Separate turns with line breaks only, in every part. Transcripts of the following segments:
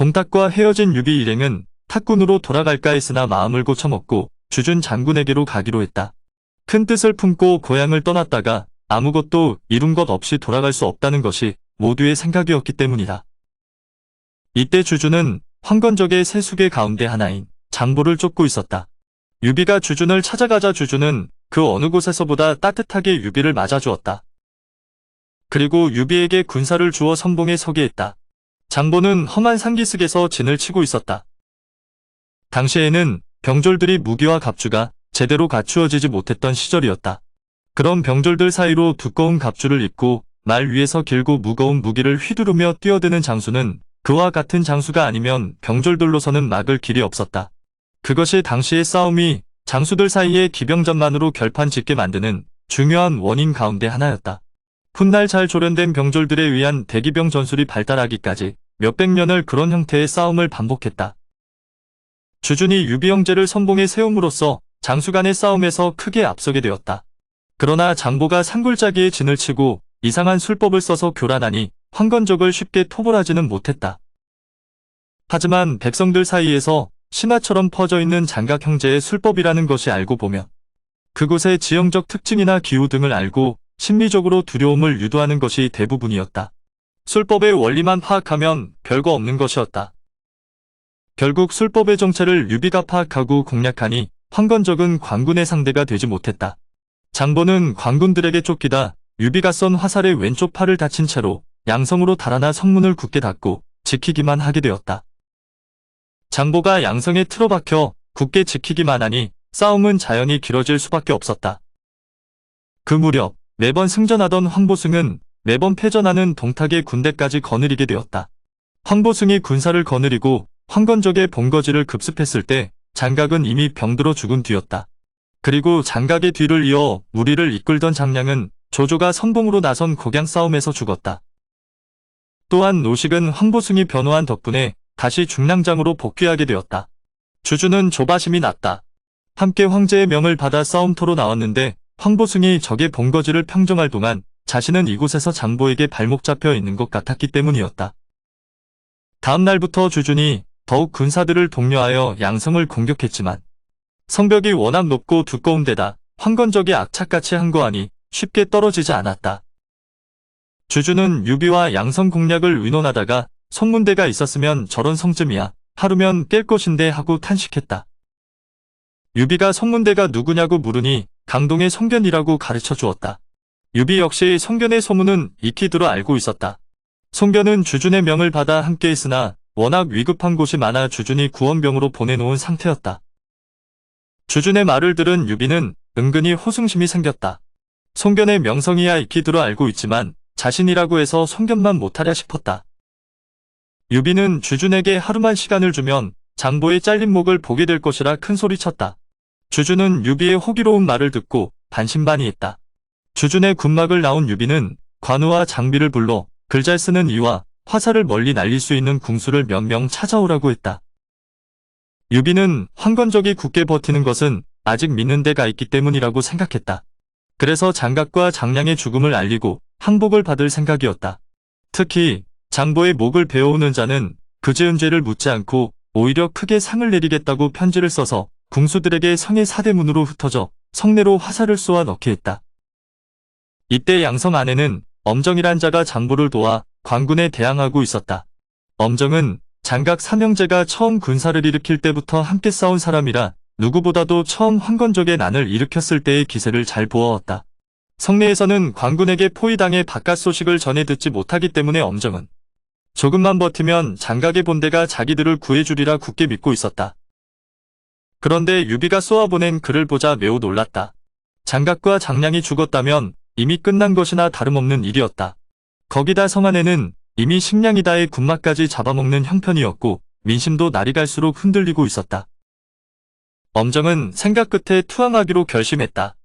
동탁과 헤어진 유비 일행은 탁군으로 돌아갈까 했으나 마음을 고쳐먹고 주준 장군에게로 가기로 했다. 큰 뜻을 품고 고향을 떠났다가 아무것도 이룬 것 없이 돌아갈 수 없다는 것이 모두의 생각이었기 때문이다. 이때 주준은 황건적의 세 숙의 가운데 하나인 장보를 쫓고 있었다. 유비가 주준을 찾아가자 주준은 그 어느 곳에서보다 따뜻하게 유비를 맞아주었다. 그리고 유비에게 군사를 주어 선봉에 서게 했다. 장보는 험한 산기슭에서 진을 치고 있었다. 당시에는 병졸들이 무기와 갑주가 제대로 갖추어지지 못했던 시절이었다. 그런 병졸들 사이로 두꺼운 갑주를 입고 말 위에서 길고 무거운 무기를 휘두르며 뛰어드는 장수는 그와 같은 장수가 아니면 병졸들로서는 막을 길이 없었다. 그것이 당시의 싸움이 장수들 사이의 기병전만으로 결판짓게 만드는 중요한 원인 가운데 하나였다. 훗날 잘 조련된 병졸들에 의한 대기병 전술이 발달하기까지 몇백 년을 그런 형태의 싸움을 반복했다. 주준이 유비 형제를 선봉에 세움으로써 장수 간의 싸움에서 크게 앞서게 되었다. 그러나 장보가 산골짜기에 진을 치고 이상한 술법을 써서 교란하니 황건적을 쉽게 토벌하지는 못했다. 하지만 백성들 사이에서 신화처럼 퍼져있는 장각 형제의 술법이라는 것이 알고 보면 그곳의 지형적 특징이나 기후 등을 알고 심리적으로 두려움을 유도하는 것이 대부분이었다. 술법의 원리만 파악하면 별거 없는 것이었다. 결국 술법의 정체를 유비가 파악하고 공략하니 황건적은 관군의 상대가 되지 못했다. 장보는 관군들에게 쫓기다 유비가 쏜 화살에 왼쪽 팔을 다친 채로 양성으로 달아나 성문을 굳게 닫고 지키기만 하게 되었다. 장보가 양성에 틀어박혀 굳게 지키기만 하니 싸움은 자연히 길어질 수밖에 없었다. 그 무렵 매번 승전하던 황보승은 매번 패전하는 동탁의 군대까지 거느리게 되었다. 황보승이 군사를 거느리고 황건적의 본거지를 급습했을 때 장각은 이미 병들어 죽은 뒤였다. 그리고 장각의 뒤를 이어 무리를 이끌던 장량은 조조가 선봉으로 나선 곡양 싸움에서 죽었다. 또한 노식은 황보승이 변호한 덕분에 다시 중랑장으로 복귀하게 되었다. 주준은 조바심이 났다. 함께 황제의 명을 받아 싸움터로 나왔는데 황보승이 적의 본거지를 평정할 동안 자신은 이곳에서 장보에게 발목 잡혀 있는 것 같았기 때문이었다. 다음 날부터 주준이 더욱 군사들을 독려하여 양성을 공격했지만 성벽이 워낙 높고 두꺼운 데다 황건적이 악착같이 항거하니 쉽게 떨어지지 않았다. 주준은 유비와 양성 공략을 의논하다가 성문대가 있었으면 저런 성쯤이야 하루면 깰 것인데 하고 탄식했다. 유비가 성문대가 누구냐고 물으니 강동의 성견이라고 가르쳐 주었다. 유비 역시 성견의 소문은 익히 들어 알고 있었다. 성견은 주준의 명을 받아 함께 했으나 워낙 위급한 곳이 많아 주준이 구원병으로 보내놓은 상태였다. 주준의 말을 들은 유비는 은근히 호승심이 생겼다. 성견의 명성이야 익히 들어 알고 있지만 자신이라고 해서 성견만 못하랴 싶었다. 유비는 주준에게 하루만 시간을 주면 장보의 잘린 목을 보게 될 것이라 큰 소리쳤다. 주준은 유비의 호기로운 말을 듣고 반신반의했다. 주준의 군막을 나온 유비는 관우와 장비를 불러 글 잘 쓰는 이와 화살을 멀리 날릴 수 있는 궁수를 몇 명 찾아오라고 했다. 유비는 황건적이 굳게 버티는 것은 아직 믿는 데가 있기 때문이라고 생각했다. 그래서 장각과 장량의 죽음을 알리고 항복을 받을 생각이었다. 특히 장보의 목을 베어오는 자는 그 지은 죄를 묻지 않고 오히려 크게 상을 내리겠다고 편지를 써서 궁수들에게 성의 사대문으로 흩어져 성내로 화살을 쏘아 넣게 했다. 이때 양성 안에는 엄정이란 자가 장보를 도와 관군에 대항하고 있었다. 엄정은 장각 삼형제가 처음 군사를 일으킬 때부터 함께 싸운 사람이라 누구보다도 처음 황건적의 난을 일으켰을 때의 기세를 잘 보아왔다. 성내에서는 관군에게 포위당해 바깥 소식을 전해 듣지 못하기 때문에 엄정은 조금만 버티면 장각의 본대가 자기들을 구해주리라 굳게 믿고 있었다. 그런데 유비가 쏘아보낸 글을 보자 매우 놀랐다. 장각과 장량이 죽었다면 이미 끝난 것이나 다름없는 일이었다. 거기다 성 안에는 이미 식량이다의 군마까지 잡아먹는 형편이었고 민심도 날이 갈수록 흔들리고 있었다. 엄정은 생각 끝에 투항하기로 결심했다.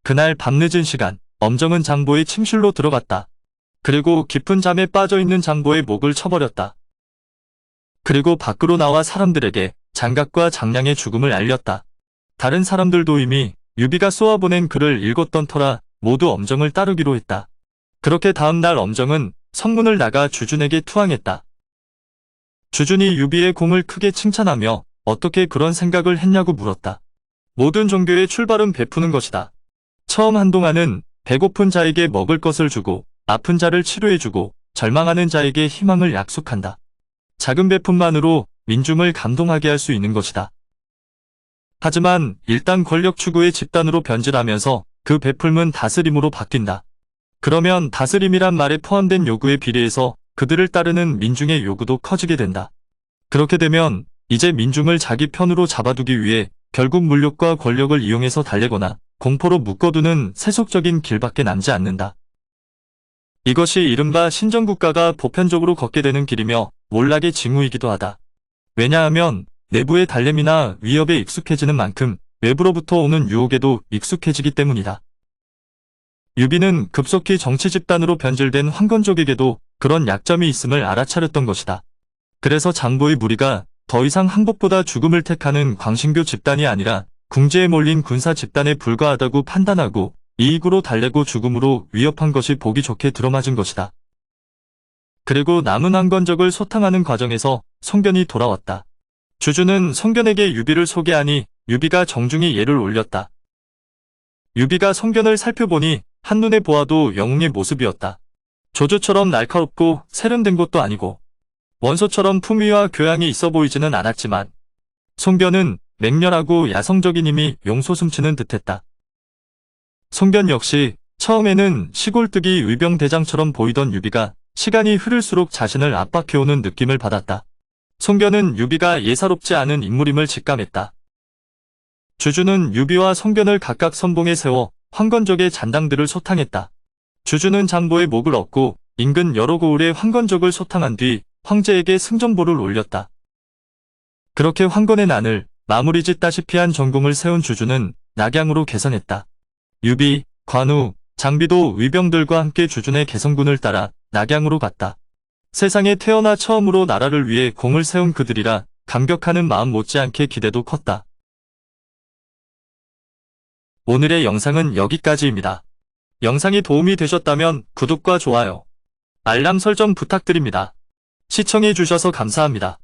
그날 밤늦은 시간 엄정은 장보의 침실로 들어갔다. 그리고 깊은 잠에 빠져있는 장보의 목을 쳐버렸다. 그리고 밖으로 나와 사람들에게 장각과 장량의 죽음을 알렸다. 다른 사람들도 이미 유비가 쏘아보낸 글을 읽었던 터라 모두 엄정을 따르기로 했다. 그렇게 다음 날 엄정은 성문을 나가 주준에게 투항했다. 주준이 유비의 공을 크게 칭찬하며 어떻게 그런 생각을 했냐고 물었다. 모든 종교의 출발은 베푸는 것이다. 처음 한동안은 배고픈 자에게 먹을 것을 주고 아픈 자를 치료해주고 절망하는 자에게 희망을 약속한다. 작은 베품만으로 민중을 감동하게 할 수 있는 것이다. 하지만 일단 권력 추구의 집단으로 변질하면서 그 베풀문 다스림으로 바뀐다. 그러면 다스림이란 말에 포함된 요구에 비례해서 그들을 따르는 민중의 요구도 커지게 된다. 그렇게 되면 이제 민중을 자기 편으로 잡아두기 위해 결국 물욕과 권력을 이용해서 달래거나 공포로 묶어두는 세속적인 길밖에 남지 않는다. 이것이 이른바 신정국가가 보편적으로 걷게 되는 길이며 몰락의 징후이기도 하다. 왜냐하면 내부의 달램이나 위협에 익숙해지는 만큼 외부로부터 오는 유혹에도 익숙해지기 때문이다. 유비는 급속히 정치 집단으로 변질된 황건족에게도 그런 약점이 있음을 알아차렸던 것이다. 그래서 장보의 무리가 더 이상 항복보다 죽음을 택하는 광신교 집단이 아니라 궁지에 몰린 군사 집단에 불과하다고 판단하고 이익으로 달래고 죽음으로 위협한 것이 보기 좋게 들어맞은 것이다. 그리고 남은 황건적을 소탕하는 과정에서 송견이 돌아왔다. 주주는 송견에게 유비를 소개하니 유비가 정중히 예를 올렸다. 유비가 송견을 살펴보니 한눈에 보아도 영웅의 모습이었다. 조조처럼 날카롭고 세련된 것도 아니고 원소처럼 품위와 교양이 있어 보이지는 않았지만 송견은 맹렬하고 야성적인 힘이 용솟음치는 듯했다. 송견 역시 처음에는 시골뜨기 의병대장처럼 보이던 유비가 시간이 흐를수록 자신을 압박해오는 느낌을 받았다. 송견은 유비가 예사롭지 않은 인물임을 직감했다. 주주는 유비와 송견을 각각 선봉에 세워 황건적의 잔당들을 소탕했다. 주주는 장보의 목을 얻고 인근 여러 고을의 황건적을 소탕한 뒤 황제에게 승전보를 올렸다. 그렇게 황건의 난을 마무리 짓다시피 한 전공을 세운 주주는 낙양으로 개선했다. 유비, 관우, 장비도 의병들과 함께 주준의 개성군을 따라 낙양으로 갔다. 세상에 태어나 처음으로 나라를 위해 공을 세운 그들이라 감격하는 마음 못지않게 기대도 컸다. 오늘의 영상은 여기까지입니다. 영상이 도움이 되셨다면 구독과 좋아요, 알람 설정 부탁드립니다. 시청해주셔서 감사합니다.